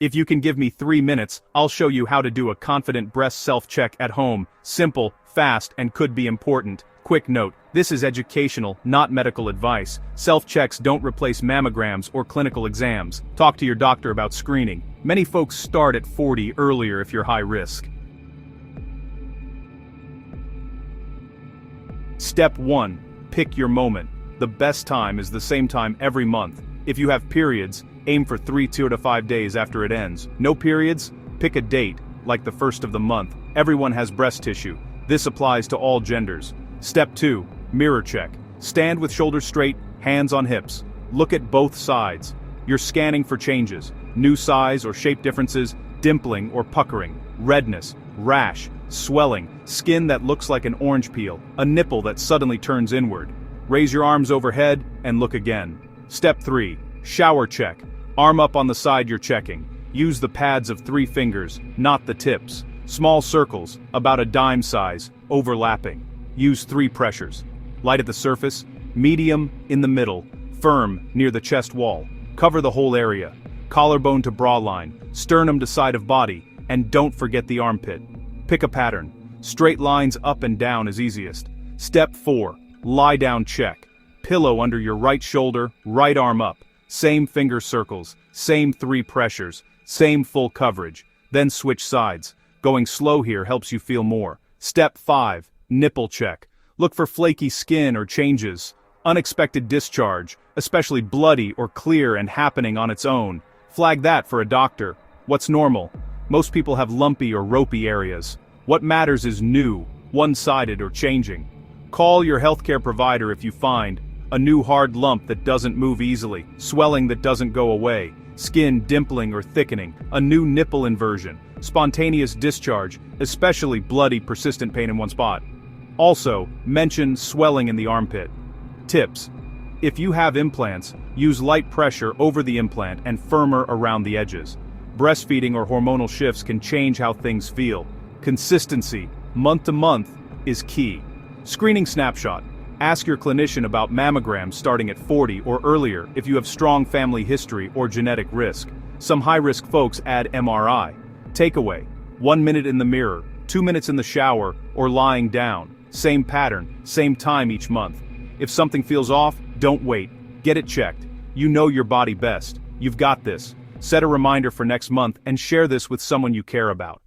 If you can give me 3 minutes, I'll show you how to do a confident breast self-check at home. Simple, fast, and could be important. Quick note, this is educational, not medical advice. Self-checks don't replace mammograms or clinical exams. Talk to your doctor about screening. Many folks start at 40 earlier if you're high risk. Step 1. Pick your moment. The best time is the same time every month. If you have periods, aim for 2 to 5 days after it ends. No periods? Pick a date, like the first of the month. Everyone has breast tissue. This applies to all genders. Step 2. Mirror check. Stand with shoulders straight, hands on hips. Look at both sides. You're scanning for changes. New size or shape differences, dimpling or puckering, redness, rash, swelling, skin that looks like an orange peel, a nipple that suddenly turns inward. Raise your arms overhead and look again. Step 3. Shower check. Arm up on the side you're checking. Use the pads of 3 fingers, not the tips. Small circles, about a dime size, overlapping. Use 3 pressures. Light at the surface, medium in the middle, firm near the chest wall. Cover the whole area. Collarbone to bra line, sternum to side of body, and don't forget the armpit. Pick a pattern. Straight lines up and down is easiest. Step 4. Lie down check. Pillow under your right shoulder, right arm up. Same finger circles, same 3 pressures, same full coverage. Then switch sides. Going slow here helps you feel more. Step 5. Nipple check. Look for flaky skin or changes. Unexpected discharge, especially bloody or clear and happening on its own. Flag that for a doctor. What's normal? Most people have lumpy or ropey areas. What matters is new, one-sided or changing. Call your healthcare provider if you find a new hard lump that doesn't move easily, swelling that doesn't go away, skin dimpling or thickening, a new nipple inversion, spontaneous discharge, especially bloody persistent pain in one spot. Also, mention swelling in the armpit. Tips. If you have implants, use light pressure over the implant and firmer around the edges. Breastfeeding or hormonal shifts can change how things feel. Consistency, month to month, is key. Screening snapshot. Ask your clinician about mammograms starting at 40 or earlier if you have strong family history or genetic risk. Some high-risk folks add MRI. Takeaway. 1 minute in the mirror, 2 minutes in the shower, or lying down. Same pattern, same time each month. If something feels off, don't wait. Get it checked. You know your body best. You've got this. Set a reminder for next month and share this with someone you care about.